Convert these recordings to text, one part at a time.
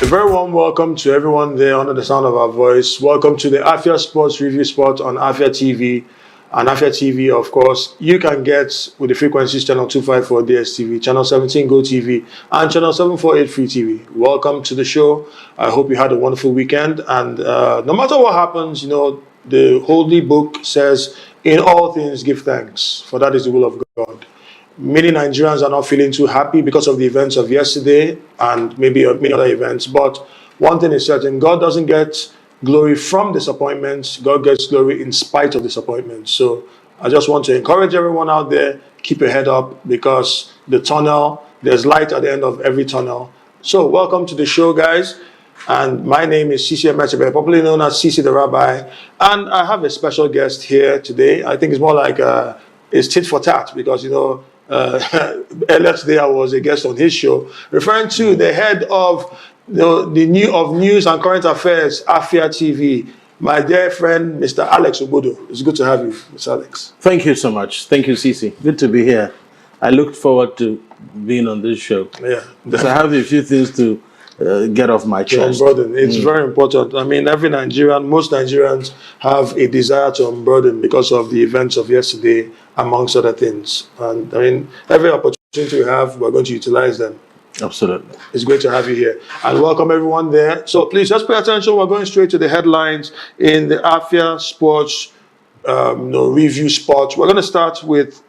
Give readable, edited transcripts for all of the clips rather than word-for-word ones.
A very warm welcome to everyone there under the sound of our voice. Welcome to the Afia Sports Review Spot on Afia TV. And Afia TV, of course, you can get with the frequencies channel 254 DSTV, channel 17 Go TV, and channel 748 Free TV. Welcome to the show. I hope you had a wonderful weekend. And no matter what happens, the Holy Book says, in all things give thanks, for that is the will of God. Many Nigerians are not feeling too happy because of the events of yesterday and maybe many other events. But one thing is certain, God doesn't get glory from disappointments. God gets glory in spite of disappointments. So I just want to encourage everyone out there, keep your head up, because there's light at the end of every tunnel. So welcome to the show, guys. And my name is Sisi Emechebe, popularly known as Sisi the Rabbi. And I have a special guest here today. I think it's more like it's tit for tat, because, earlier today I was a guest on his show, referring to the head of the news and current affairs, Afia TV, my dear friend, Mr. Alex Obodo. It's good to have you, Mr. Alex. Thank you so much. Thank you, Sisi. Good to be here. I looked forward to being on this show. Yeah. Because I have a few things to get off my chest. Unburden. It's very important. I mean, most Nigerians have a desire to unburden because of the events of yesterday, amongst other things. And I mean, every opportunity we have, we're going to utilize them. Absolutely. It's great to have you here. And welcome everyone there. So please just pay attention. We're going straight to the headlines in the Afia Sports review spot. We're going to start with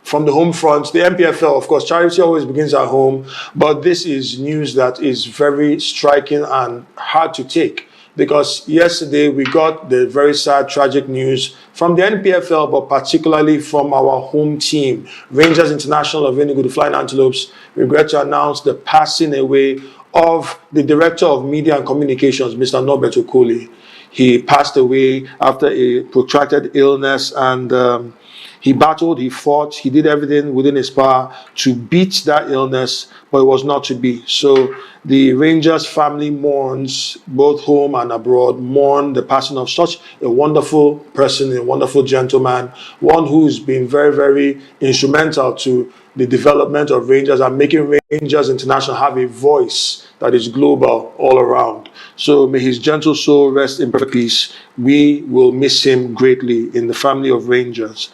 from the home front, the Npfl. Of course, charity always begins at home, but this is news that is very striking and hard to take, because yesterday we got the very sad, tragic news from the Npfl, but particularly from our home team, Rangers International of Enugu, the Flying Antelopes. We regret to announce the passing away of the Director of Media and Communications, Mr. Norbert Okolie. He passed away after a protracted illness, and he battled, he fought, he did everything within his power to beat that illness, but it was not to be. So the Rangers family mourns, both home and abroad, mourn the passing of such a wonderful person, a wonderful gentleman, one who's been very, very instrumental to the development of Rangers and making Rangers International have a voice that is global all around. So may his gentle soul rest in perfect peace. We will miss him greatly in the family of Rangers.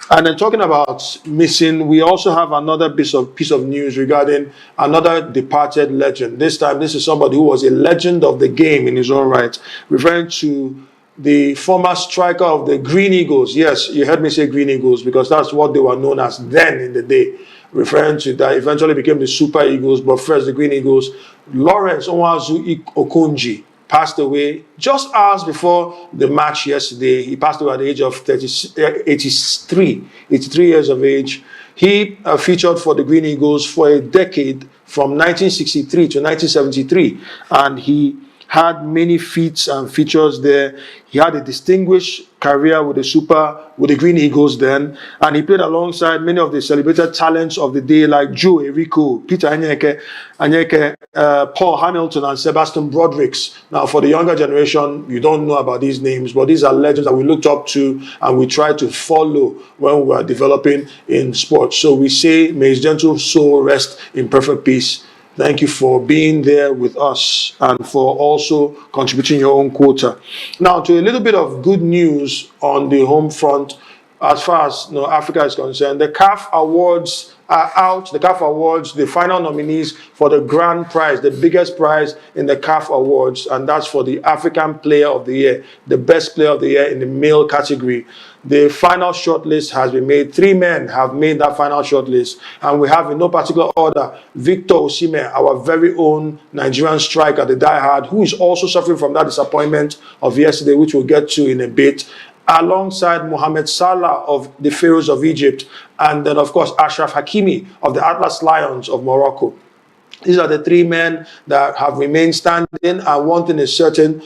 And then talking about missing, we also have another piece of news regarding another departed legend. This time, this is somebody who was a legend of the game in his own right, referring to the former striker of the Green Eagles. Yes, you heard me say Green Eagles, because that's what they were known as then in the day, referring to that eventually became the Super Eagles, but first the Green Eagles. Lawrence Onweazu Okonji passed away just hours before the match yesterday. He passed away at the age of 83 years of age. He featured for the Green Eagles for a decade, from 1963 to 1973, and he had many feats and features there. He had a distinguished career with the Green Eagles then, and he played alongside many of the celebrated talents of the day like Joe Errico, Peter Anyeke, Paul Hamilton, and Sebastian Broderick. Now, for the younger generation, you don't know about these names, but these are legends that we looked up to and we try to follow when we were developing in sports. So we say, may his gentle soul rest in perfect peace. Thank you for being there with us and for also contributing your own quota. Now, to a little bit of good news on the home front, as far as Africa is concerned. The CAF Awards are out. The CAF Awards, the final nominees for the grand prize, the biggest prize in the CAF Awards, and that's for the African Player of the Year, the best player of the year in the male category. The final shortlist has been made. 3 men have made that final shortlist, and we have, in no particular order, Victor Osimhen, our very own Nigerian striker, the diehard, who is also suffering from that disappointment of yesterday, which we'll get to in a bit, alongside Mohamed Salah of the Pharaohs of Egypt, and then, of course, Achraf Hakimi of the Atlas Lions of Morocco. These are the 3 men that have remained standing, and one thing is certain: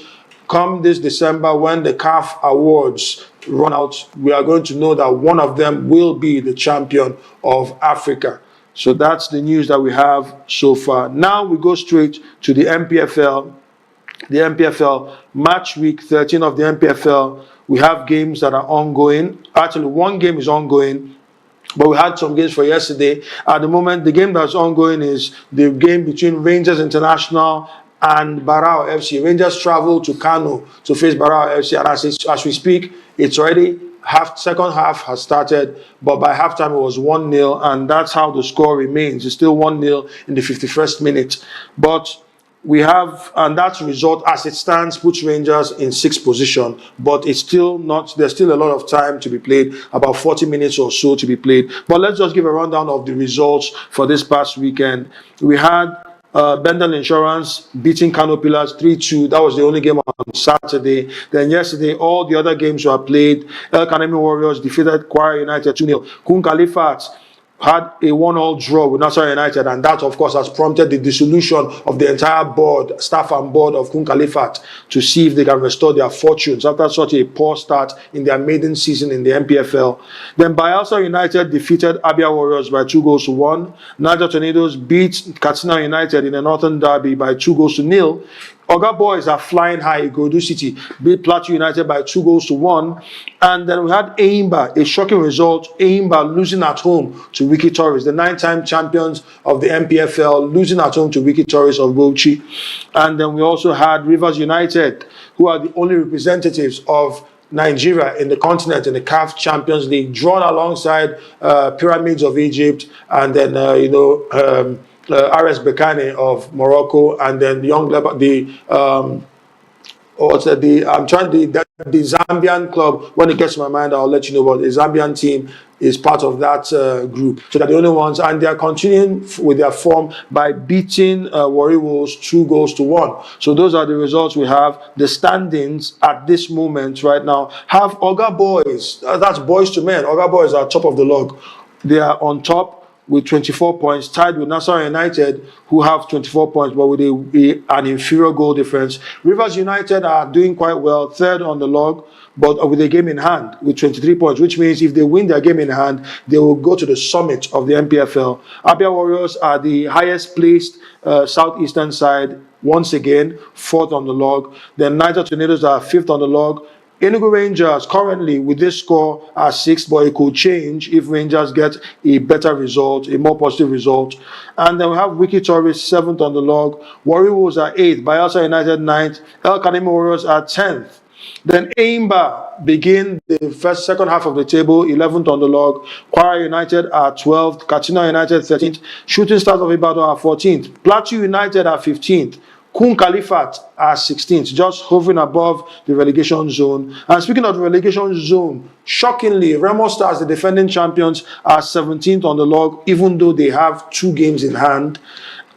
come this December, when the CAF Awards run out, we are going to know that one of them will be the champion of Africa. So that's the news that we have so far. Now we go straight to the Npfl. The Npfl, match week 13 of the Npfl. We have games that are ongoing. Actually, one game is ongoing, but we had some games for yesterday. At the moment, the game that's ongoing is the game between Rangers International and Barao FC. Rangers travel to Kano to face Barao FC, and as we speak, it's already second half has started, but by halftime it was 1-0, and that's how the score remains. It's still 1-0 in the 51st minute. But we have, and that result as it stands puts Rangers in 6th position, but it's still not, there's still a lot of time to be played, about 40 minutes or so to be played. But let's just give a rundown of the results for this past weekend. We had Bendel Insurance beating Kano Pillars 3-2. That was the only game on Saturday. Then yesterday, all the other games were played. El Kanemi Warriors defeated Kwara United 2-0. Kun Khalifat had a 1-1 draw with Nasser United, and that, of course, has prompted the dissolution of the entire board, staff and board of Kun Khalifat, to see if they can restore their fortunes after such a poor start in their maiden season in the Npfl. Then Bayelsa United defeated Abia Warriors by 2-1. Niger Tornadoes beat Katsina United in a Northern Derby by 2-0. Oga Boys are flying high. Igorodu City beat Plateau United by 2-1. And then we had Eimba, a shocking result. Eimba losing at home to Wiki Tourist, the 9-time champions of the Npfl, losing at home to Wiki Tourist of Bauchi. And then we also had Rivers United, who are the only representatives of Nigeria in the continent in the CAF Champions League, drawn alongside Pyramids of Egypt, and then RS Berkane of Morocco, and then Young Leopard, the Zambian club. When it gets to my mind, I'll let you know. But the Zambian team is part of that group. So they're the only ones, and they are continuing with their form by beating Warri Wolves 2-1. So those are the results we have. The standings at this moment right now have Oga Boys. That's boys to men. Oga Boys are top of the log. They are on top with 24 points, tied with Nassau United, who have 24 points, but with an inferior goal difference. Rivers United are doing quite well, third on the log, but with a game in hand with 23 points, which means if they win their game in hand, they will go to the summit of the Npfl. Abia Warriors are the highest placed southeastern side, once again, fourth on the log. Then Niger Tornadoes are fifth on the log. Enugu Rangers currently with this score are sixth, but it could change if Rangers get a better result, a more positive result. And then we have Wiki Tourist seventh on the log. Warri Wolves are eighth. Bayelsa United ninth. El Kanemi Warriors are 10th. Then Eimba begin the second half of the table, 11th on the log. Kwara United are 12th. Katsina United 13th. Shooting Stars of Ibadan are 14th. Plateau United are 15th. Kun Khalifat are 16th, just hovering above the relegation zone. And speaking of the relegation zone, shockingly, Remo Stars, the defending champions, are 17th on the log, even though they have 2 games in hand,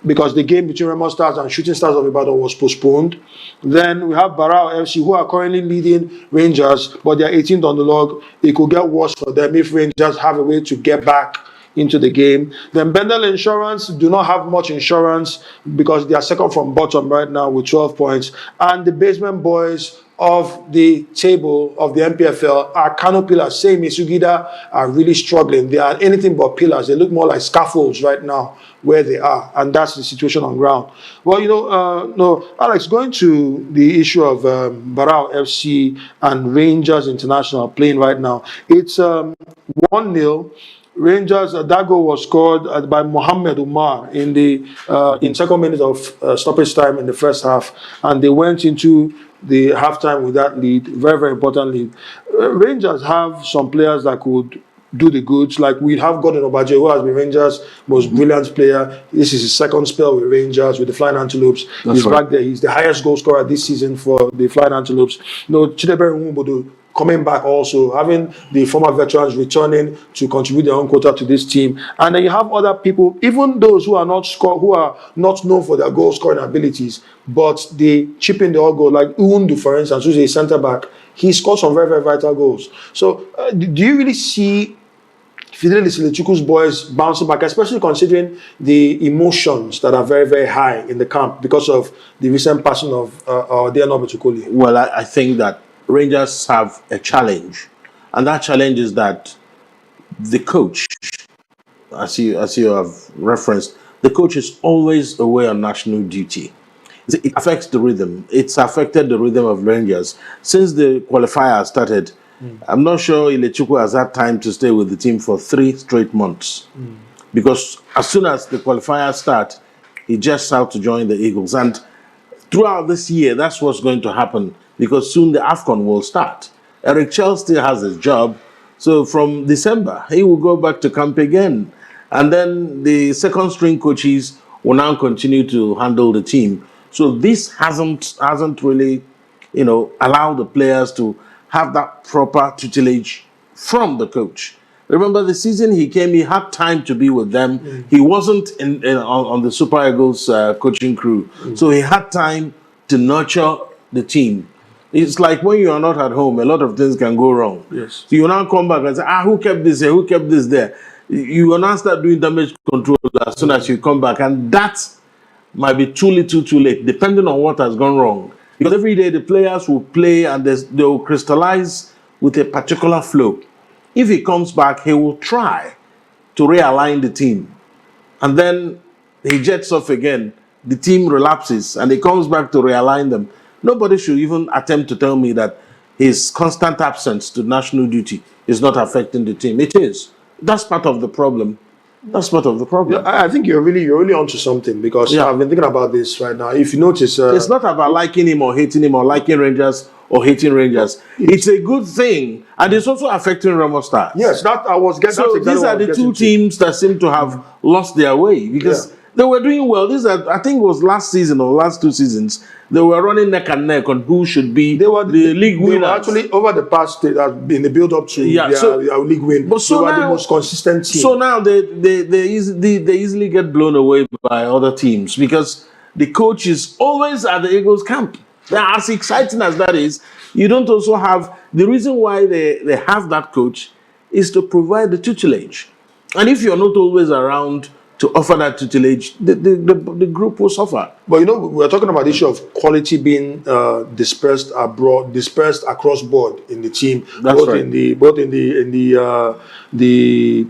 because the game between Remo Stars and Shooting Stars of Ibadan was postponed. Then we have Barao FC, who are currently leading Rangers, but they are 18th on the log. It could get worse for them if Rangers have a way to get back into the game. Then Bendel Insurance do not have much insurance because they are second from bottom right now with 12 points. And the basement boys of the table of the Npfl are Kano Pillars. Same Isugida are really struggling. They are anything but pillars. They look more like scaffolds right now where they are, and that's the situation on ground. Well, Alex, going to the issue of Barao FC and Rangers International playing right now, it's 1-0. Rangers, that goal was scored by Mohamed in the second minute of stoppage time in the first half, and they went into the halftime with that lead, very, very important lead. Rangers have some players that could do the goods, like we have Gordon Obaje, who has been Rangers' most brilliant player. This is his second spell with Rangers, with the Flying Antelopes. He's back there. He's the highest goal scorer this season for the Flying Antelopes. Chidebere Nwubodo coming back also, having the former veterans returning to contribute their own quota to this team. And then you have other people, even those who are not known for their goal scoring abilities, but they chip in the odd goal, like Uwundu, for instance, who's a centre-back. He scored some very, very vital goals. So do you really see Fidelis Ilechukwu's boys bouncing back, especially considering the emotions that are very, very high in the camp because of the recent passing of our dear Norbert Okolie? Well, I think that Rangers have a challenge, and that challenge is that the coach, as you have referenced, the coach is always away on national duty. It affects the rhythm. It's affected the rhythm of Rangers since the qualifier started. I'm not sure Ilechukwu has had time to stay with the team for 3 straight months, because as soon as the qualifier starts, he just out to join the Eagles. And throughout this year, that's what's going to happen because soon the AFCON will start. Eric Chell still has his job. So from December, he will go back to camp again. And then the second string coaches will now continue to handle the team. So this hasn't really, allowed the players to have that proper tutelage from the coach. Remember the season he came, he had time to be with them. He wasn't on the Super Eagles coaching crew. So he had time to nurture the team. It's like when you are not at home, a lot of things can go wrong. Yes. So you now come back and say, who kept this here? Who kept this there? You will now start doing damage control as soon as you come back. And that might be too little, too late, depending on what has gone wrong. Because every day the players will play and they will crystallize with a particular flow. If he comes back, he will try to realign the team. And then he jets off again. The team relapses and he comes back to realign them. Nobody should even attempt to tell me that his constant absence to national duty is not affecting the team. It is. That's part of the problem. That's part of the problem. Yeah, I think you're really onto something because I've been thinking about this right now. If you notice, it's not about liking him or hating him or liking Rangers or hating Rangers. It's a good thing, and it's also affecting Remo Stars. Yes, that I was getting. So these are the two teams that seem to have lost their way because they were doing well. I think it was last season or last 2 seasons. They were running neck and neck on who should be the league winners. They were actually over the past in the build-up to their league win. But so they were the most consistent team. So now they easily get blown away by other teams because the coach is always at the Eagles camp. Now, as exciting as that is, you don't also have the reason why they have that coach is to provide the tutelage. And if you're not always around to offer that tutelage, the group will suffer. But we're talking about the issue of quality being dispersed abroad, dispersed across board in the team. That's both right. in the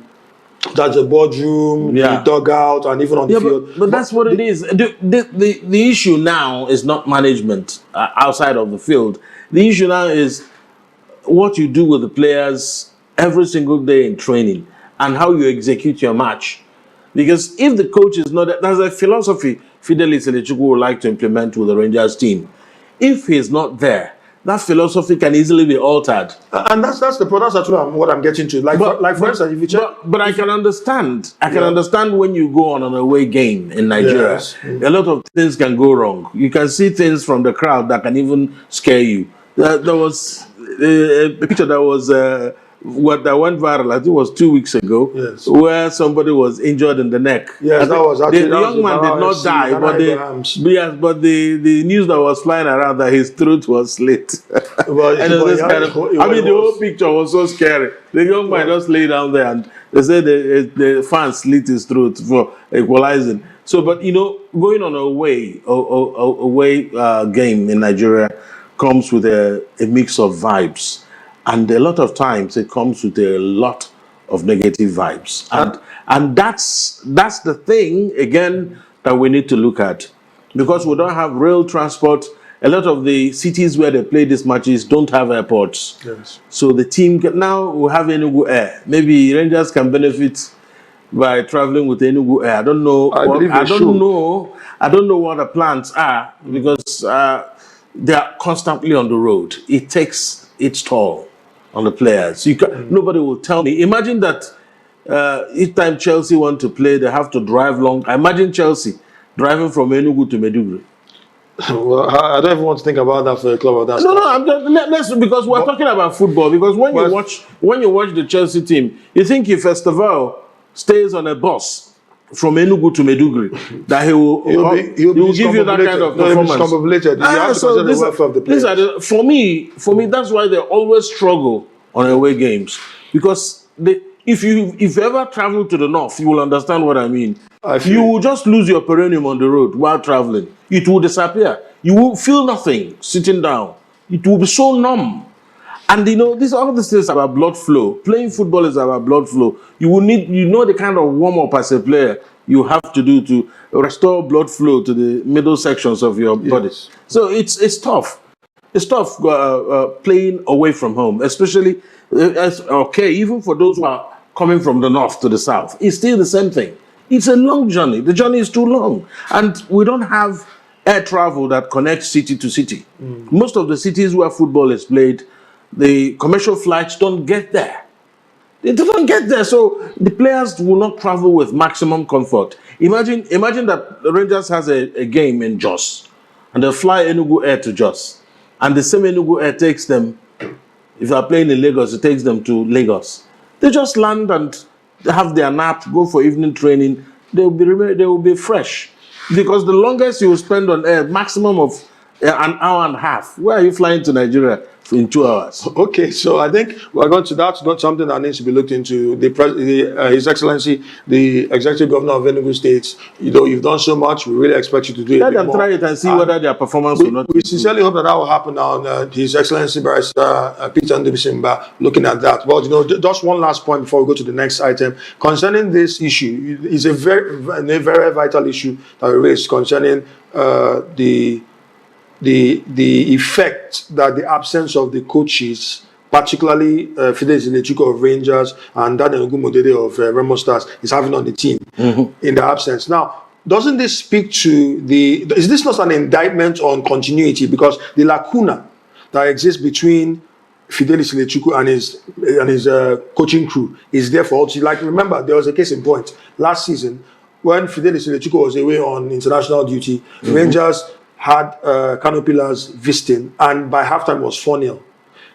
that's the boardroom, the dugout, and even on the field. But that's what it is. The issue now is not management outside of the field. The issue now is what you do with the players every single day in training and how you execute your match. Because if the coach is not, there's a philosophy Fidelis Elechukwu would like to implement with the Rangers team. If he's not there, that philosophy can easily be altered. And that's actually what I'm getting to. For instance, if you check. But I can understand. I can understand when you go on an away game in Nigeria. Yes. A lot of things can go wrong. You can see things from the crowd that can even scare you. There was a picture that was that went viral, I think it was 2 weeks ago, where somebody was injured in the neck. Yes, that was actually the young man did not die, but the news that was flying around that his throat was slit. The whole picture was so scary. The young man just lay down there, and they said the fan slit his throat for equalizing. So, but going on a away game in Nigeria comes with a mix of vibes. And a lot of times it comes with a lot of negative vibes. And that's the thing, again, that we need to look at. Because we don't have rail transport. A lot of the cities where they play these matches don't have airports. Yes. So the team, now we have Enugu Air. Maybe Rangers can benefit by traveling with Enugu Air. I don't know. I don't know what the plans are because they are constantly on the road. It takes its toll on the players. Nobody will tell me. Imagine that each time Chelsea want to play, they have to drive long. Imagine Chelsea driving from Enugu to Maiduguri. Well, I don't even want to think about that for a club of that. No, because we're talking about football. Because when you watch the Chelsea team, you think if Esteval stays on a bus from Enugu to Maiduguri, that he will give you that kind of performance. For me, that's why they always struggle on away games. Because if you ever travel to the north, you will understand what I mean. You will just lose your perineum on the road while traveling. It will disappear. You will feel nothing sitting down. It will be so numb. And all these things about blood flow. Playing football is about blood flow. You will need, the kind of warm-up as a player you have to do to restore blood flow to the middle sections of your body. So it's tough. It's tough playing away from home, especially, even for those who are coming from the north to the south. It's still the same thing. It's a long journey. The journey is too long. And we don't have air travel that connects city to city. Most of the cities where football is played, the commercial flights don't get there. They don't get there, so the players will not travel with maximum comfort. Imagine that the Rangers has a game in Jos, and they fly Enugu Air to Jos, and the same Enugu Air takes them. If they are playing in Lagos, it takes them to Lagos. They just land and have their nap, go for evening training. They will be fresh, because the longest you will spend on air, maximum of an hour and a half. Where are you flying to Nigeria in 2 hours? Okay, so I think we're going to, that's not something that needs to be looked into. His Excellency, the Executive Governor of Enugu State, you've done so much. We really expect you to do it. Let them try it and see whether their performance will not. We sincerely hope that will happen now. His Excellency Barrister Peter Ndubisimba looking at that. But just one last point before we go to the next item concerning this issue. Is a very vital issue that we raised concerning the effect that the absence of the coaches, particularly Fidelis Ilechukwu of Rangers and Daniel Ogumodede of Remo Stars, is having on the team in the absence. Now, doesn't this speak to is this not an indictment on continuity? Because the lacuna that exists between Fidelis Ilechukwu and his coaching crew is there for all to. Like, remember, there was a case in point last season when Fidelis Ilechukwu was away on international duty. Rangers had Kano Pillars visiting, and by halftime was 4-0.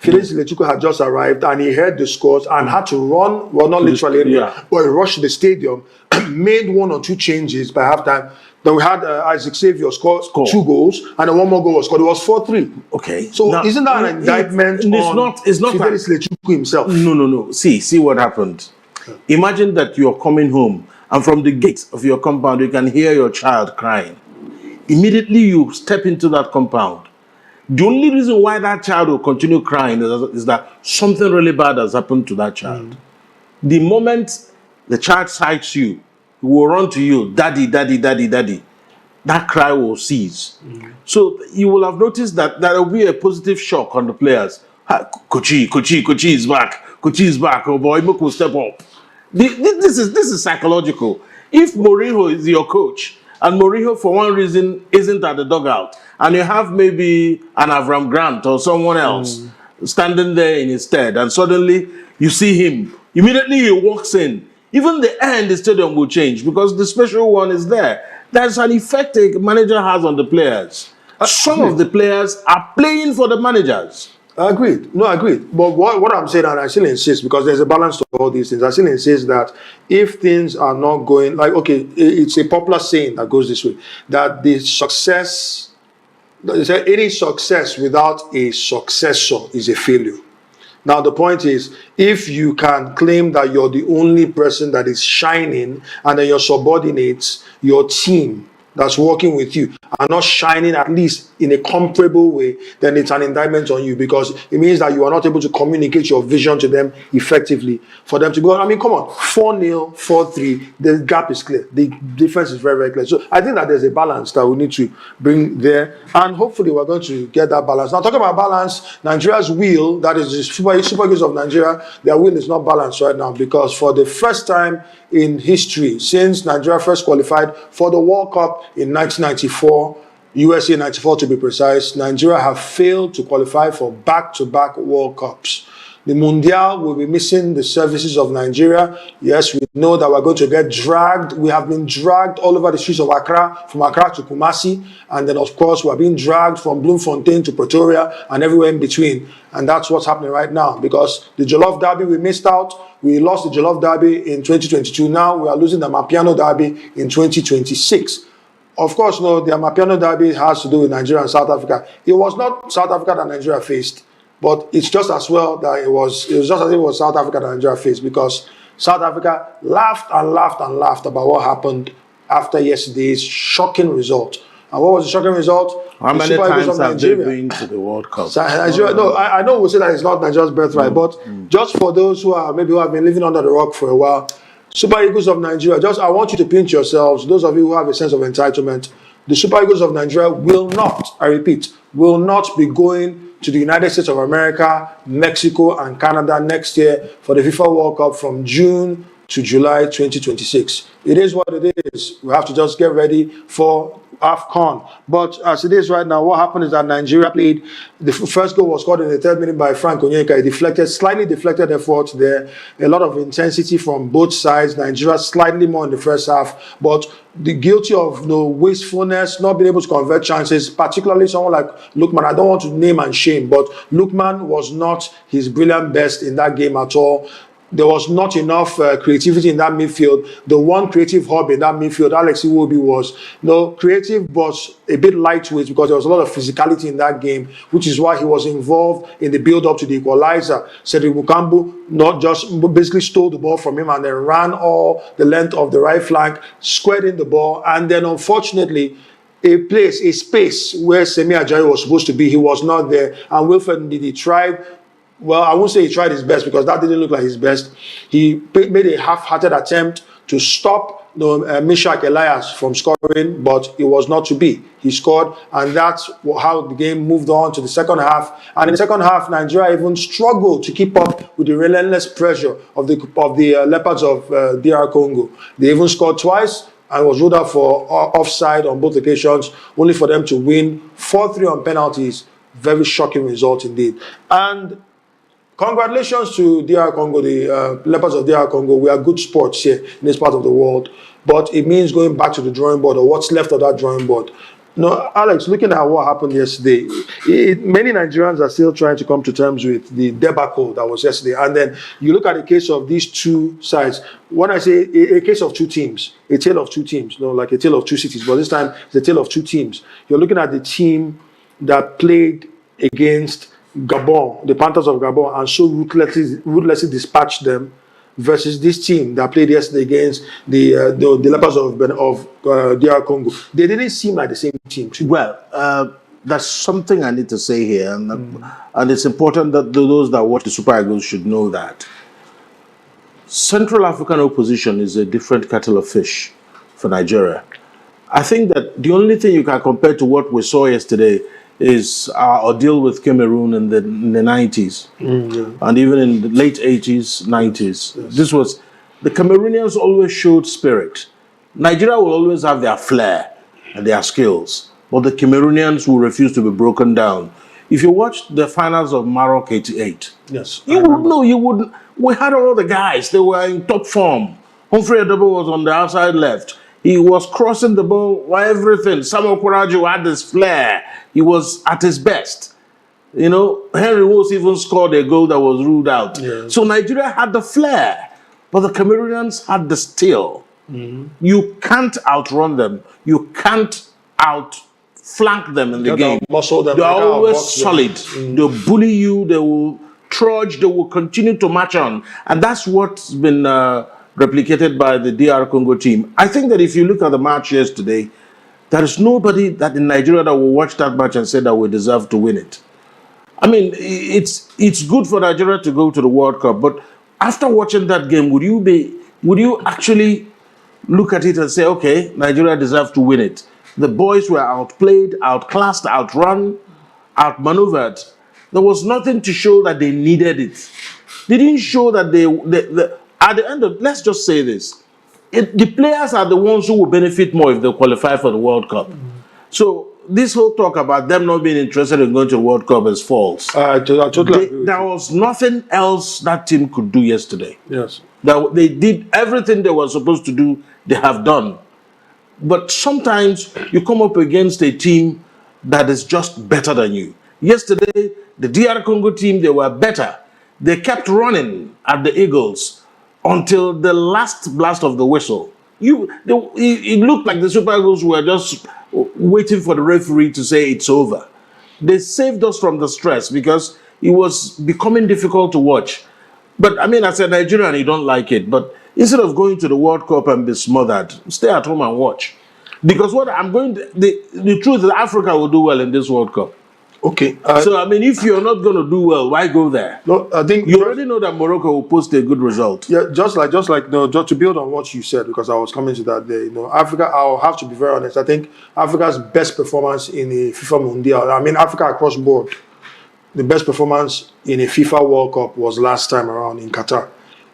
Fidelis Ilechukwu had just arrived, and he heard the scores and had to run, well, not literally, but he rushed to the stadium, made 1 or 2 changes by halftime. Then we had Isaac Xavier score 2 goals, and then 1 more goal was scored. It was 4-3. Okay. So now, isn't that an indictment on Fidelis Ilechukwu himself? No. See what happened. Imagine that you're coming home, and from the gate of your compound, you can hear your child crying. Immediately you step into that compound. The only reason why that child will continue crying is that something really bad has happened to that child. The moment the child sights you, he will run to you, daddy, daddy, daddy, daddy. That cry will cease. So you will have noticed that there will be a positive shock on the players. Kochi is back. Kochi is back. Oh boy, Mook will step up. This is psychological. If Mourinho is your coach, and Mourinho, for one reason, isn't at the dugout, and you have maybe an Avram Grant or someone else standing there in his stead, and suddenly you see him, immediately he walks in. Even the air in the stadium will change because the special one is there. There's an effect a manager has on the players. Some of the players are playing for the managers. Agreed. No, agreed. But what I'm saying, and I still insist, because there's a balance to all these things, I still insist that if things are not going, like, okay, it's a popular saying that goes this way, that any success without a successor is a failure. Now, the point is, if you can claim that you're the only person that is shining, and then your subordinates, your team that's working with you, are not shining at least in a comparable way, then it's an indictment on you, because it means that you are not able to communicate your vision to them effectively for them to go. I mean, come on, 4-0, 4-3, the gap is clear. The difference is very, very clear. So I think that there's a balance that we need to bring there, and hopefully we're going to get that balance. Now, talking about balance, Nigeria's will, that is the Super Eagles of Nigeria, their will is not balanced right now, because for the first time in history, since Nigeria first qualified for the World Cup in 1994, USA 94 to be precise, Nigeria have failed to qualify for back-to-back World Cups. The Mundial will be missing the services of Nigeria. Yes, we know that we're going to get dragged. We have been dragged all over the streets of Accra, from Accra to Kumasi, and then of course we're being dragged from Bloemfontein to Pretoria and everywhere in between. And that's what's happening right now, because the Jollof Derby, we missed out. We lost the Jollof Derby in 2022. Now we are losing the Mapiano Derby in 2026. Of course, no, the Mapiano Derby has to do with Nigeria and South Africa. It was not South Africa that Nigeria faced, but it's just as well that it was just as if it was South Africa that Nigeria faced, because South Africa laughed and laughed and laughed about what happened after yesterday's shocking result. And what was the shocking result? How many times have they been to the World Cup? So Nigeria, no, I know we'll say that it's not Nigeria's birthright, but just for those who have been living under the rock for a while, Super Eagles of Nigeria, I want you to pinch yourselves, those of you who have a sense of entitlement. The Super Eagles of Nigeria will not, I repeat, will not be going to the United States of America, Mexico, and Canada next year for the FIFA World Cup from June to July 2026. It is what it is. We have to just get ready for AFCON. But as it is right now, what happened is that Nigeria played, the first goal was scored in the 3rd minute by Frank Onyeka. Slightly deflected effort there. A lot of intensity from both sides. Nigeria slightly more in the first half, but the guilty of wastefulness, not being able to convert chances, particularly someone like Lookman. I don't want to name and shame, but Lookman was not his brilliant best in that game at all. There was not enough creativity in that midfield. The one creative hub in that midfield, Alex Iwobi, was creative but a bit lightweight because there was a lot of physicality in that game, which is why he was involved in the build-up to the equalizer. Cedric Bukambu not just basically stole the ball from him and then ran all the length of the right flank, squared in the ball, and then unfortunately a space where Semi Ajayi was supposed to be, he was not there, and Wilfred Ndidi tried. Well, I won't say he tried his best because that didn't look like his best. He made a half-hearted attempt to stop Mishak Elias from scoring, but it was not to be. He scored, and that's how the game moved on to the second half. And in the second half, Nigeria even struggled to keep up with the relentless pressure of the Leopards of DR Congo. They even scored twice and was ruled out for offside on both occasions, only for them to win 4-3 on penalties. Very shocking result indeed. And congratulations to DR Congo, the Leopards of DR Congo. We are good sports here in this part of the world, but it means going back to the drawing board or what's left of that drawing board. Alex, looking at what happened yesterday, many Nigerians are still trying to come to terms with the debacle that was yesterday. And then you look at the case of these two sides. When I say a case of two teams, a tale of two teams, like a tale of two cities, but this time it's a tale of two teams. You're looking at the team that played against Gabon, the Panthers of Gabon, and so ruthlessly dispatched them, versus this team that played yesterday against the Leopards of DR Congo. They didn't seem like the same team. Well, that's something I need to say here, and it's important that those that watch the Super Eagles should know that Central African opposition is a different kettle of fish for Nigeria. I think that the only thing you can compare to what we saw yesterday is our ordeal with Cameroon in the 90s, and even in the late 80s, 90s. Yes. This was, the Cameroonians always showed spirit. Nigeria will always have their flair and their skills, but the Cameroonians will refuse to be broken down. If you watch the finals of Maroc 88, yes, you would know, you wouldn't. We had all the guys, they were in top form. Humphrey Adobo was on the outside left. He was crossing the ball, everything. Samuel Kwaraju had this flair. He was at his best. Henry Wose even scored a goal that was ruled out. Yes. So Nigeria had the flair, but the Cameroonians had the steel. You can't outrun them. You can't outflank them in the game. They are always solid. They'll bully you. They will trudge. They will continue to march on. And that's what's been replicated by the DR Congo team. I think that if you look at the match yesterday, there is nobody that in Nigeria that will watch that match and say that we deserve to win it. I mean, it's good for Nigeria to go to the World Cup, but after watching that game, would you actually look at it and say, okay, Nigeria deserves to win it? The boys were outplayed, outclassed, outrun, outmaneuvered. There was nothing to show that they needed it. They didn't show that at the end of, let's just say this, the players are the ones who will benefit more if they qualify for the World Cup. So this whole talk about them not being interested in going to the World Cup is false. I totally agree. There was nothing else that team could do yesterday. Yes. They did everything they were supposed to do, they have done. But sometimes you come up against a team that is just better than you. Yesterday, the DR Congo team, they were better. They kept running at the Eagles until the last blast of the whistle. It looked like the Super Eagles were just waiting for the referee to say it's over. They saved us from the stress because it was becoming difficult to watch. But I mean, as a Nigerian, you don't like it. But instead of going to the World Cup and be smothered, stay at home and watch. Because the truth is Africa will do well in this World Cup. Okay. So, I mean, if you're not going to do well, why go there? No, I think you already know that Morocco will post a good result. Yeah, just to build on what you said, because I was coming to that day. Africa, I'll have to be very honest. I think Africa's best performance in a FIFA Mundial, I mean, Africa across board, the best performance in a FIFA World Cup was last time around in Qatar.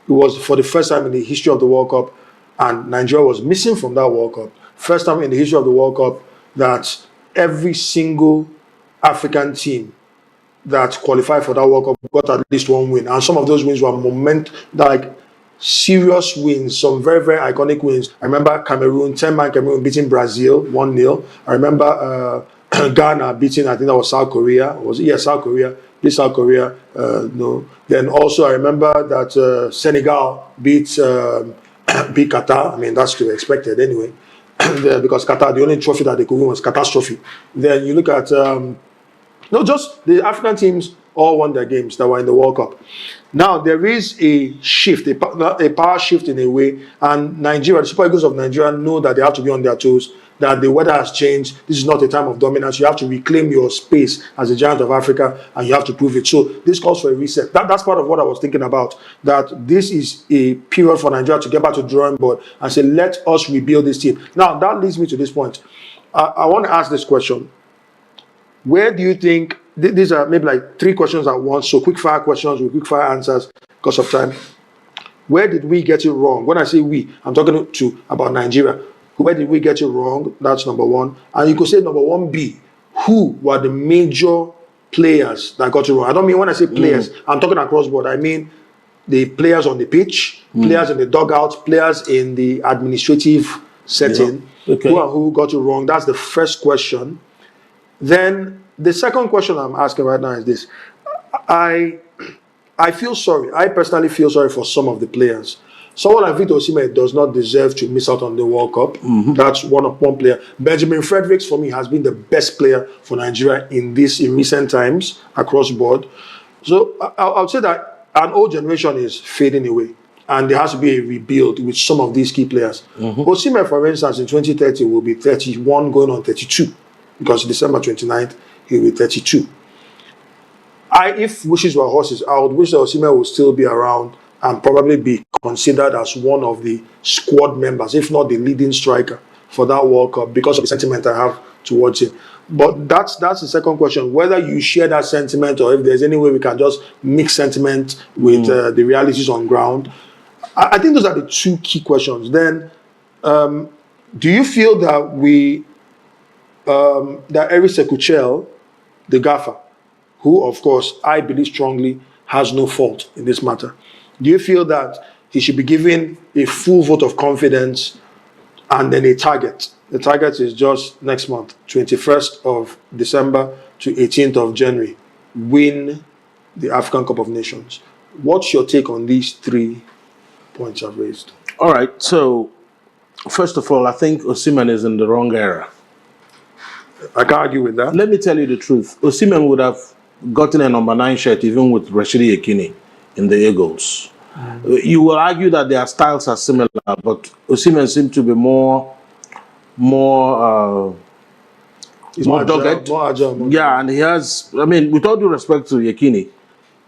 It was for the first time in the history of the World Cup, and Nigeria was missing from that World Cup. First time in the history of the World Cup, that every single African team that qualified for that World Cup got at least one win. And some of those wins were like serious wins, some very, very iconic wins. I remember Cameroon, 10-man Cameroon beating Brazil 1-0. I remember Ghana beating, I think that was South Korea. Was it? Yeah, South Korea. Beat South Korea. No. Then also I remember that Senegal beat Qatar. I mean, that's to be expected anyway. Because Qatar, the only trophy that they could win was Qatar's trophy. Then you look at no, just the African teams all won their games that were in the World Cup. Now, there is a shift, a power shift in a way, and Nigeria, the Super Eagles of Nigeria know that they have to be on their toes, that the weather has changed. This is not a time of dominance. You have to reclaim your space as a giant of Africa, and you have to prove it. So this calls for a reset. That's part of what I was thinking about, that this is a period for Nigeria to get back to the drawing board and say, let us rebuild this team. Now, that leads me to this point. I want to ask this question. Where do you think, these are maybe like 3 questions at once, so quick fire questions with quick fire answers because of time. Where did we get it wrong? When I say we, I'm talking about Nigeria. Where did we get it wrong? That's number 1. And you could say number 1B, who were the major players that got it wrong? I don't mean when I say players, I'm talking across board. I mean the players on the pitch, players in the dugout, players in the administrative setting, who got it wrong. That's the first question. Then the second question I'm asking right now is this. I feel sorry. I personally feel sorry for some of the players. Someone like Victor Osimhen does not deserve to miss out on the World Cup. That's one player. Benjamin Fredericks, for me, has been the best player for Nigeria in recent times across board. So I would say that an old generation is fading away, and there has to be a rebuild with some of these key players. Osimhen, for instance, in 2030 will be 31 going on 32. Because December 29th, he'll be 32. If wishes were horses, I would wish that Osimhen would still be around and probably be considered as one of the squad members, if not the leading striker for that World Cup, because of the sentiment I have towards him. But that's the second question, whether you share that sentiment or if there's any way we can just mix sentiment with the realities on ground. I think those are the 2 key questions. Then, do you feel that that Eric Sekuchel, the gaffer, who, of course, I believe strongly has no fault in this matter, do you feel that he should be given a full vote of confidence and then a target? The target is just next month, 21st of December to 18th of January, win the African Cup of Nations. What's your take on these 3 points I've raised? All right, so first of all, I think Osimhen is in the wrong era. I can't argue with that. Let me tell you the truth. Osimhen would have gotten a number 9 shirt even with Rashidi Yekini in the Eagles. You will argue that their styles are similar, but Osimhen seemed to be more dogged. More agile. Yeah, and he has, I mean, with all due respect to Yekini,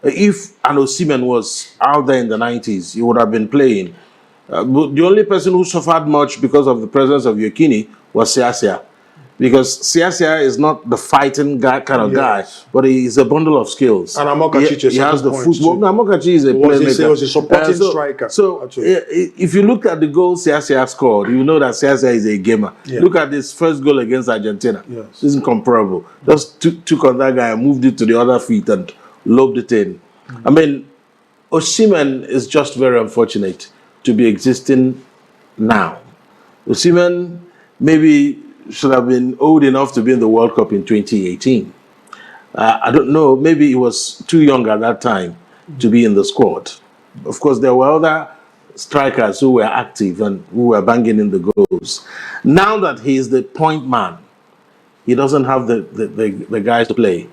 if an Osimhen was out there in the 90s, he would have been playing. But the only person who suffered much because of the presence of Yekini was Siasia. Because Siasia is not the fighting guy kind of guy, but he's a bundle of skills. And Amokachi he has the football. No, Amokachi is a playmaker. He was a supporting striker. So if you look at the goal Siasia scored, you know that Siasia is a gamer. Yeah. Look at this first goal against Argentina. Yes. This is incomparable. Just took on that guy and moved it to the other feet and lobed it in. I mean, Osimhen is just very unfortunate to be existing now. Osimhen maybe should have been old enough to be in the World Cup in 2018. I don't know, maybe he was too young at that time to be in the squad. Of course, there were other strikers who were active and who were banging in the goals. Now that he is the point man, he doesn't have the guys to play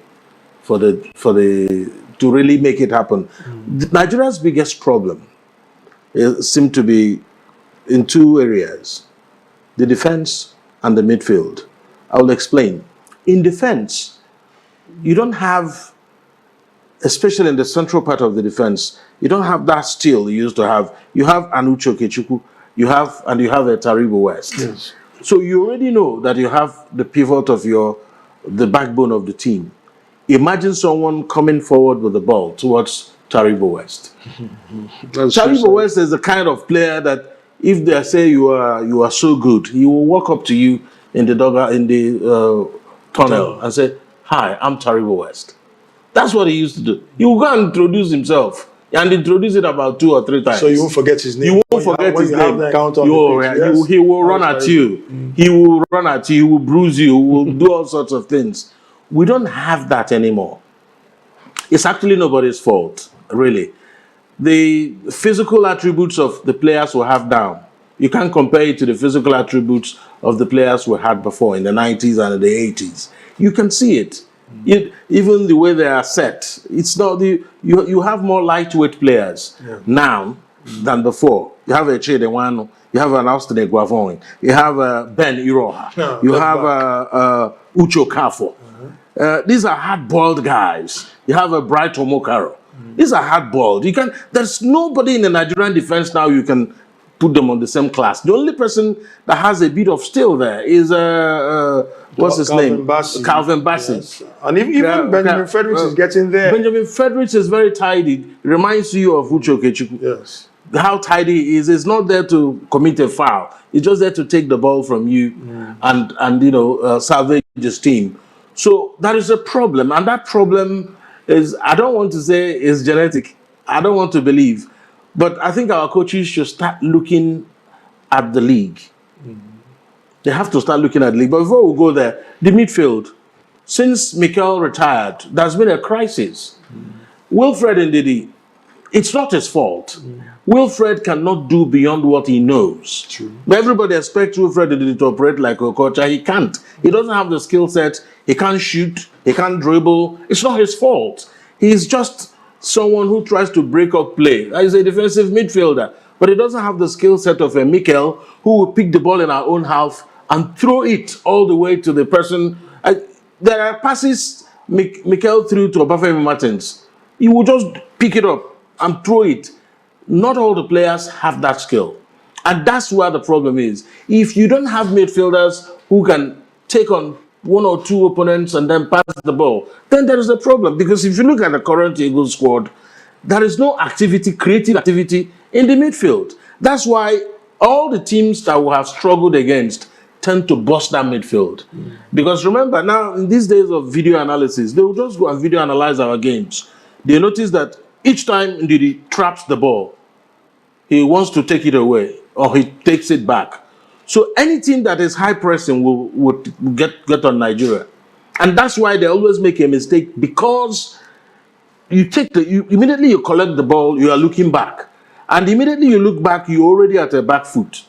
to really make it happen. Nigeria's biggest problem seemed to be in 2 areas: the defense and the midfield. I will explain. In defense, you don't have, especially in the central part of the defense, you don't have that steel you used to have. You have Anucho Kechukwu, you have a Taribo West. Yes. So you already know that you have the pivot of the backbone of the team. Imagine someone coming forward with the ball towards Taribo West. Taribo West is the kind of player that if they say you are so good, he will walk up to you in the tunnel and say, "Hi, I'm Taribo West." That's what he used to do. He would go and introduce himself and introduce it about 2 or 3 times. So you won't forget his name. You won't forget his name. He will run at you. He will run at you. He will bruise you. He will do all sorts of things. We don't have that anymore. It's actually nobody's fault, really. The physical attributes of the players we have now, you can't compare it to the physical attributes of the players we had before in the 90s and the 80s. You can see it. Even the way they are set, it's not you have more lightweight players now than before. You have a Chedewano, you have an Austin Eguavoin, you have Ben Iroha, you have Ucho Kafo. These are hard-boiled guys. You have a Bright Omokaro. These are hard-boiled. There's nobody in the Nigerian defense now you can put them on the same class. The only person that has a bit of steel there is what's his name? Calvin Bassey. Yes. And even Benjamin Fredericks is getting there. Benjamin Fredericks is very tidy. It reminds you of Uche Okechukwu. Yes. How tidy he is. He's not there to commit a foul. He's just there to take the ball from you and salvage his team. So that is a problem, and that problem is, I don't want to say is genetic. I don't want to believe. But I think our coaches should start looking at the league. They have to start looking at the league. But before we go there, the midfield. Since Mikel retired, there's been a crisis. Wilfred Ndidi, it's not his fault. Wilfred cannot do beyond what he knows. True. But everybody expects Wilfred Ndidi to operate like Okocha. He can't. He doesn't have the skill set. He can't shoot. He can't dribble. It's not his fault. He's just someone who tries to break up play. He's a defensive midfielder. But he doesn't have the skill set of a Mikel who will pick the ball in our own half and throw it all the way to the person. There are passes Mikel threw to Obafemi Martins. He will just pick it up and throw it. Not all the players have that skill. And that's where the problem is. If you don't have midfielders who can take on 1 or 2 opponents and then pass the ball, then there is a problem. Because if you look at the current Eagles squad, there is no activity, creative activity in the midfield. That's why all the teams that we have struggled against tend to bust that midfield. Because remember, now in these days of video analysis, they will just go and video analyze our games. They notice that each time Ndidi traps the ball, he wants to take it away or he takes it back. So any team that is high pressing will get on Nigeria. And that's why they always make a mistake, because immediately you collect the ball, you are looking back. And immediately you look back, you're already at a back foot.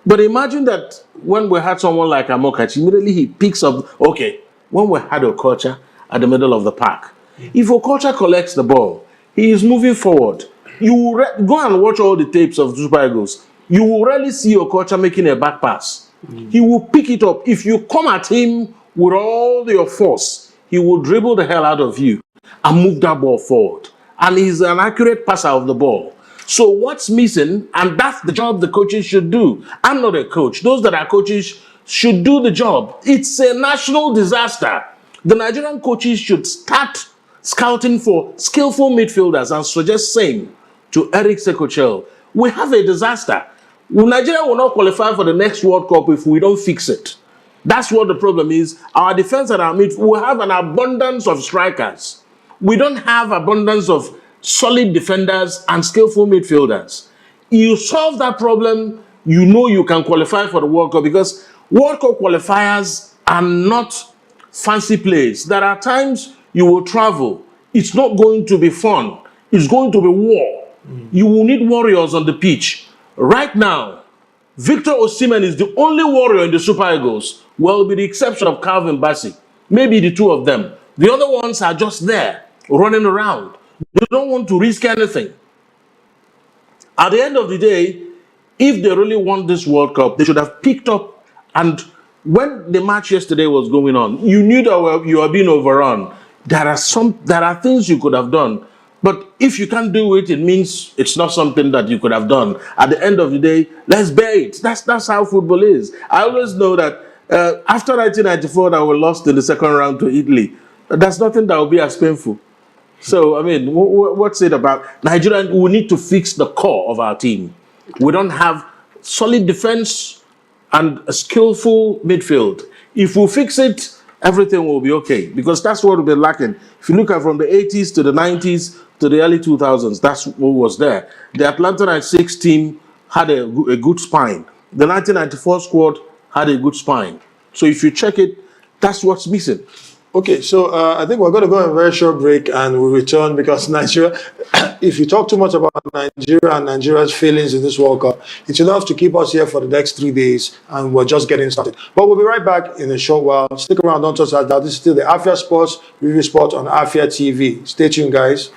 But imagine that when we had someone like Amokachi, immediately he picks up, okay, when we had Okocha at the middle of the park, if Okocha collects the ball, he is moving forward. You will go and watch all the tapes of Super Eagles. You will rarely see Okocha making a back pass. He will pick it up. If you come at him with all your force, he will dribble the hell out of you and move that ball forward. And he's an accurate passer of the ball. So what's missing, and that's the job the coaches should do. I'm not a coach. Those that are coaches should do the job. It's a national disaster. The Nigerian coaches should start scouting for skillful midfielders and suggest same to Eric Sekochel. We have a disaster. Nigeria will not qualify for the next World Cup if we don't fix it. That's what the problem is. Our defense and our midfield, we have an abundance of strikers. We don't have abundance of solid defenders and skillful midfielders. You solve that problem, you know you can qualify for the World Cup, because World Cup qualifiers are not fancy plays. There are times you will travel. It's not going to be fun. It's going to be war. You will need warriors on the pitch. Right now, Victor Osimhen is the only warrior in the Super Eagles. Well, with the exception of Calvin Bassey. Maybe the two of them. The other ones are just there, running around. They don't want to risk anything. At the end of the day, if they really want this World Cup, they should have picked up. And when the match yesterday was going on, you knew that you were being overrun. There are things you could have done. But if you can't do it, it means it's not something that you could have done. At the end of the day, let's bear it. That's how football is. I always know that after 1994 that we lost in the second round to Italy, there's nothing that will be as painful. So, I mean, what's it about? Nigeria, we need to fix the core of our team. We don't have solid defense and a skillful midfield. If we fix it, everything will be okay, because that's what we've been lacking. If you look at from the 80s to the 90s to the early 2000s, that's what was there. The Atlanta 96 team had a good spine. The 1994 squad had a good spine. So if you check it, that's what's missing. Okay, so I think we're going to go on a very short break and we'll return because Nigeria, if you talk too much about Nigeria and Nigeria's feelings in this World Cup, it's enough to keep us here for the next 3 days and we're just getting started. But we'll be right back in a short while. Stick around, don't touch that. This is still the Afia Sports Review Sport on Afia TV. Stay tuned, guys.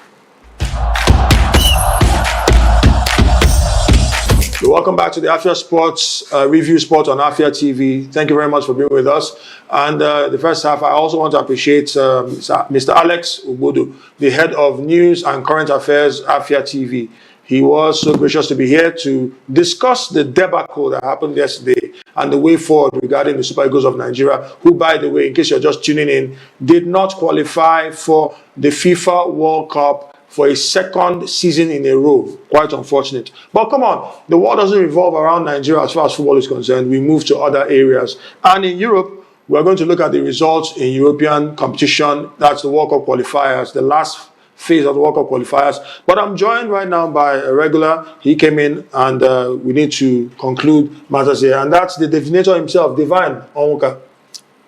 Welcome back to the Afia Sports Review Sport on Afia TV. Thank you very much for being with us. And the first half, I also want to appreciate Mr. Alex Ubodu, the head of news and current affairs, Afia TV. He was so gracious to be here to discuss the debacle that happened yesterday and the way forward regarding the Super Eagles of Nigeria, who, by the way, in case you're just tuning in, did not qualify for the FIFA World Cup for a second season in a row. Quite unfortunate. But come on, the world doesn't revolve around Nigeria as far as football is concerned. We move to other areas. And in Europe, we're going to look at the results in European competition. That's the World Cup qualifiers, the last phase of the World Cup qualifiers. But I'm joined right now by a regular. He came in and we need to conclude matters here. And that's the divinator himself, Divine Onwuka.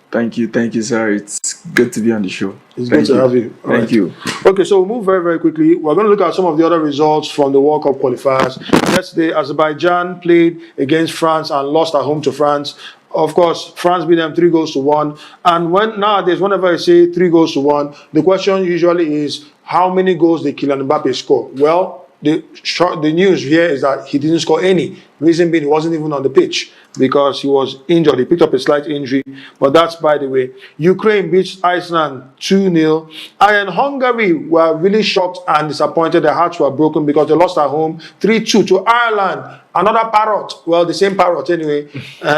Thank you, sir. It's good to be on the show. It's good to have you. Thank you. Okay, so we'll move very, very quickly. We're going to look at some of the other results from the World Cup qualifiers. Yesterday, Azerbaijan played against France and lost at home to France. Of course, France beat them 3-1. And nowadays, whenever I say 3-1, the question usually is, how many goals did Kylian Mbappe score? Well, the news here is that he didn't score any. Reason being, he wasn't even on the pitch because he was injured. He picked up a slight injury, but that's by the way. Ukraine beats Iceland 2-0. And Hungary were really shocked and disappointed. Their hearts were broken because they lost at home 3-2 to Ireland. Another parrot, well, the same parrot anyway,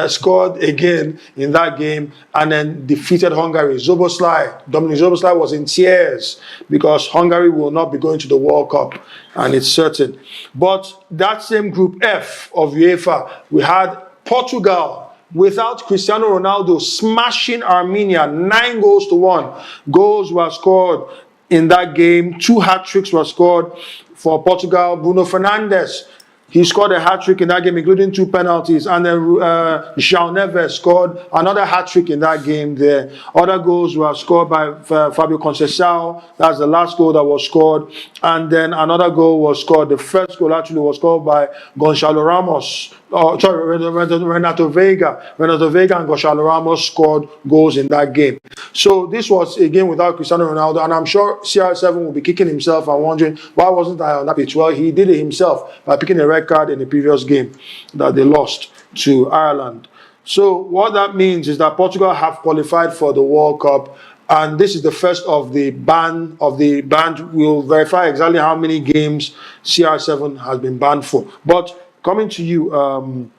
scored again in that game and then defeated Hungary. Dominic Szoboszlai was in tears because Hungary will not be going to the World Cup, and it's certain. But that same Group F of UEFA, we had Portugal without Cristiano Ronaldo smashing Armenia 9-1. Goals were scored in that game. 2 hat-tricks were scored for Portugal. Bruno Fernandes, he scored a hat-trick in that game, including 2 penalties. And then João Neves scored another hat-trick in that game there. Other goals were scored by Fabio Conceição. That's the last goal that was scored. And then another goal was scored. The first goal actually was scored by Gonçalo Ramos. Renato Veiga. Renato Veiga and Gonçalo Ramos scored goals in that game. So this was a game without Cristiano Ronaldo, and I'm sure CR7 will be kicking himself and wondering, why wasn't I on that pitch? Well, he did it himself by picking a red card in the previous game that they lost to Ireland. So what that means is that Portugal have qualified for the World Cup, and this is the first of the band. We'll verify exactly how many games CR7 has been banned for. But coming to you,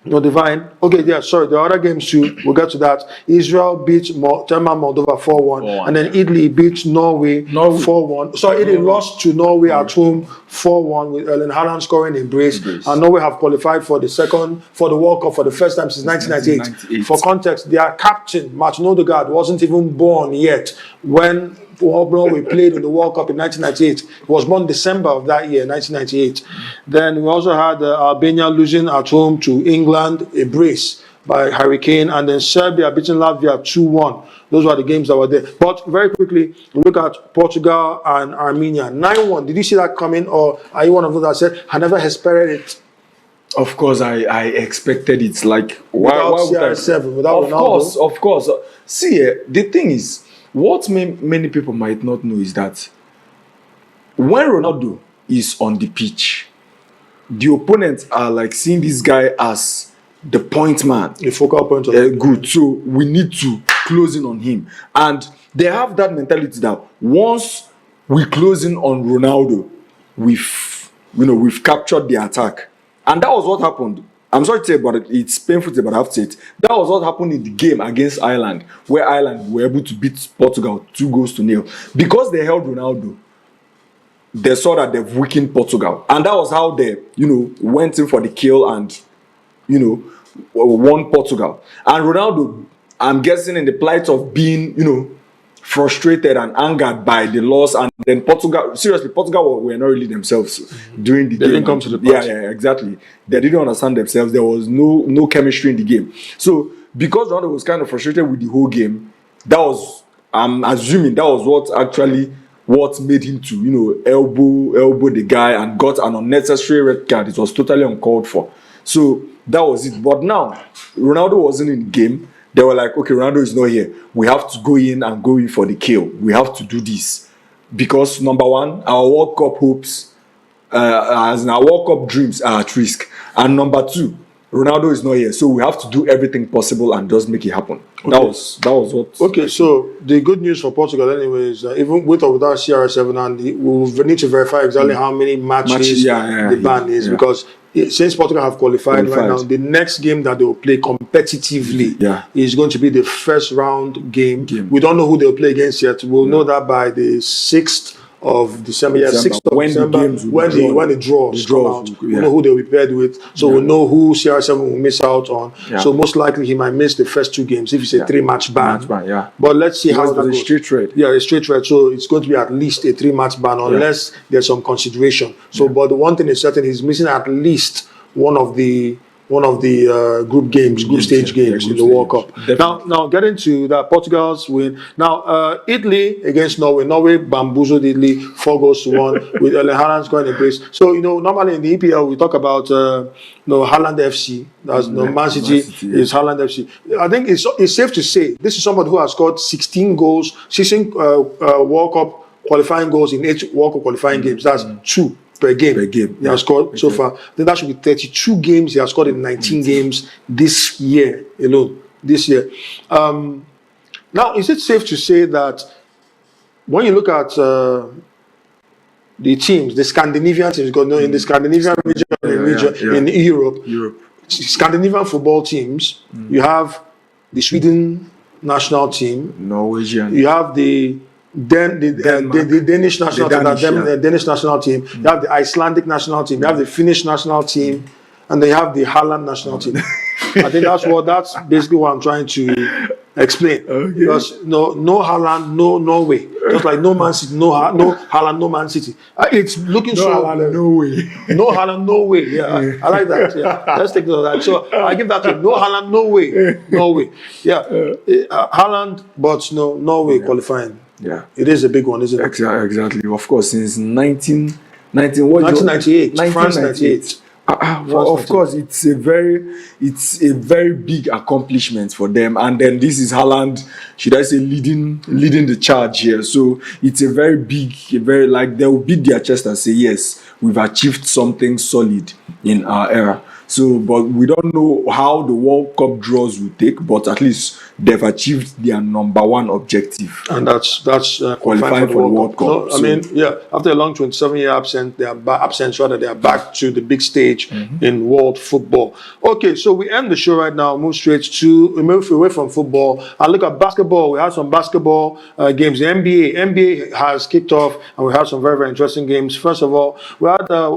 Divine. Okay, yeah, sorry. The other games too, we'll get to that. Israel beat Moldova 4-1. And then Italy beat Norway 4-1. Sorry, Italy lost to Norway at home 4-1 with Erling Haaland scoring a brace. And Norway have qualified for the World Cup for the first time since 1998. For context, their captain, Martin Odegaard, wasn't even born yet when Norway played in the World Cup in 1998. He was born December of that year, 1998. Then we also had Albania losing at home to England, a brace by Hurricane, and then Serbia beating Latvia 2-1. Those were the games that were there. But very quickly, we look at Portugal and Armenia. 9-1. Did you see that coming, or are you one of those that said, I never expected it? Of course, I expected it. Like, without CR7, without Ronaldo? Of course. See, the thing is, what many people might not know is that when Ronaldo is on the pitch, the opponents are like seeing this guy as the point man, the focal point of the good. So we need to close in on him, and they have that mentality that once we close in on Ronaldo, we've captured the attack, and that was what happened. I'm sorry to say, but it's painful to say, but I have to say it. That was what happened in the game against Ireland, where Ireland were able to beat Portugal 2-0. Because they held Ronaldo, they saw that they've weakened Portugal. And that was how they, went in for the kill and, won Portugal. And Ronaldo, I'm guessing in the plight of being, frustrated and angered by the loss, and then Portugal were not really themselves during the game. They didn't come to the party. Yeah, exactly. They didn't understand themselves. There was no chemistry in the game. So because Ronaldo was kind of frustrated with the whole game, I'm assuming that was what made him to elbow the guy and got an unnecessary red card. It was totally uncalled for. So that was it. But now Ronaldo wasn't in the game. They were like, okay, Ronaldo is not here. We have to go in for the kill. We have to do this. Because number one, our World Cup hopes, as in our World Cup dreams are at risk. And number two, Ronaldo is not here. So we have to do everything possible and just make it happen. Okay. That was what. Okay, so the good news for Portugal anyway is that even with or without CR7, and we'll need to verify exactly how many matches the ban is, because since Portugal have qualified right now, the next game that they will play competitively is going to be the first round game. We don't know who they'll play against yet. We'll know that by the 6th of December. Yeah, 6th of December, when the draws come out. We'll know who they'll be paired with. So we'll know who CR7 will miss out on. So most likely he might miss the first two games if it's a 3-match ban. But let's see how that goes. Straight red. Yeah, a straight red. So it's going to be at least a 3-match ban unless there's some consideration. So, but the one thing is certain, he's missing at least one of the group stage games in the World Cup. Now getting to that, Portugal's win. Now Italy against Norway. Norway bamboozled Italy 4-1 with Haaland scoring a brace. So normally in the EPL we talk about Haaland FC. That's Man City is Haaland FC. I think it's safe to say this is somebody who has scored 16 goals, 16 World Cup qualifying goals in 8 World Cup qualifying games. That's 2 per game. He has scored so far. Then that should be 32 games. He has scored in 19 games this year alone. Now, is it safe to say that when you look at the teams, the Scandinavian teams, because in the Scandinavian region, in Europe, Scandinavian football teams, you have the Sweden national team, Norwegian, you have the Danish national team, the Danish national team, you have the Icelandic national team, you have the Finnish national team, and then you have the Haaland national team. I think that's basically what I'm trying to explain. Because no Haaland, no Norway. Just like no Man City, no Haaland, no Man City. It's looking no Haaland, no way. No Haaland, no way. Yeah, I like that. Yeah. Let's take note of that. So I give that to no Haaland, no way. No way. Yeah. Haaland, but no Norway qualifying. Yeah, it is a big one, isn't it? Exactly. Of course, since 1998. France 98. Of course, it's a very big accomplishment for them. And then this is Haaland, should I say, leading the charge here. So it's a very big, they will beat their chest and say, yes, we've achieved something solid in our era. So, but we don't know how the World Cup draws will take, but at least they've achieved their number one objective. And that's qualifying for the World Cup. So, I mean, after a long 27-year absence, they are back to the big stage in world football. Okay, so we end the show right now, move away from football and look at basketball. We had some basketball games. The NBA has kicked off, and we had some very, very interesting games. First of all, we had the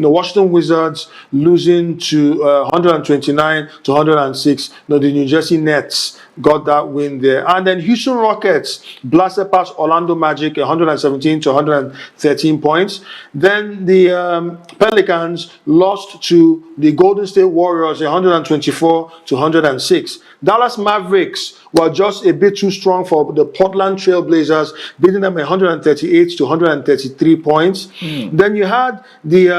Washington Wizards losing to 129 to 106. The New Jersey Nets got that win there. And then Houston Rockets blasted past Orlando Magic 117 to 113 points. Then the Pelicans lost to the Golden State Warriors 124 to 106. Dallas Mavericks were just a bit too strong for the Portland Trail Blazers, beating them 138 to 133 points. Then you had the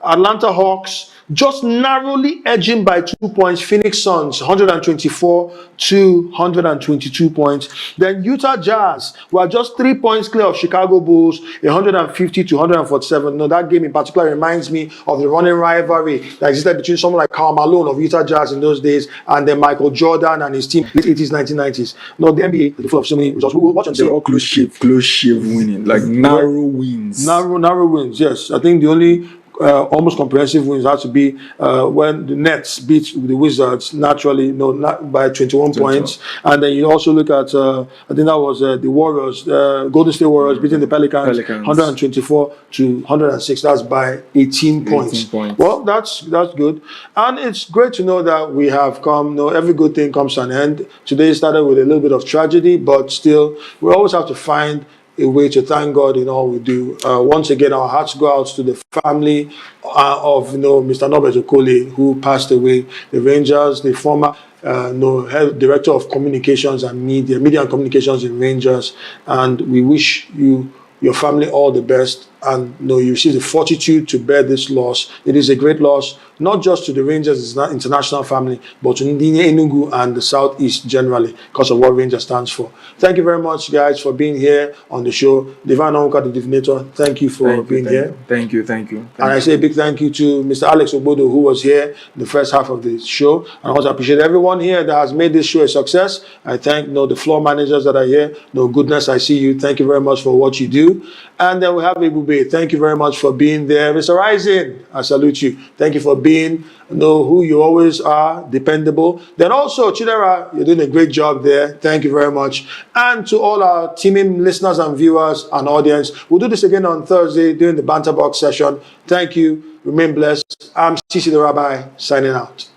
Atlanta Hawks just narrowly edging by 2 points Phoenix Suns 124 to 122 points. Then Utah Jazz were just 3 points clear of Chicago Bulls 150 to 147. No, that game in particular reminds me of the running rivalry that existed between someone like Karl Malone of Utah Jazz in those days and then Michael Jordan and his team in the 80s, 1990s. No, the NBA is full of so many results. We will watch and see. They're all close shave winning, like narrow wins. Narrow wins, yes. I think the only almost comprehensive wins had to be when the Nets beat the Wizards naturally, not by 21 points. And then you also look at, I think that was the Warriors, Golden State Warriors beating the Pelicans. 124 to 106. That's by 18 points. Well, that's good. And it's great to know that we have come, every good thing comes to an end. Today started with a little bit of tragedy, but still, we always have to find a way to thank God in all we do. Once again, our hearts go out to the family of Mr. Norbert Okolie, who passed away. The Rangers, the former head director of communications and media and communications in Rangers, and we wish your family all the best, and you receive the fortitude to bear this loss. It is a great loss, not just to the Rangers international family, but to Ndinye Enugu and the Southeast generally, because of what Rangers stands for. Thank you very much, guys, for being here on the show. Divine Onwuka, the Divinator, thank you for being here. Thank you. And I say a big thank you to Mr. Alex Obodo, who was here the first half of the show. And I want to appreciate everyone here that has made this show a success. I thank the floor managers that are here. Goodness, I see you. Thank you very much for what you do. And then we have Ebube. Thank you very much for being there. Mr. Rising, I salute you. Thank you for being who you always are, dependable. Then also, Chidera, you're doing a great job there. Thank you very much. And to all our teaming listeners and viewers and audience, we'll do this again on Thursday during the Banter Box session. Thank you. Remain blessed. I'm Sisi the Rabbi, signing out.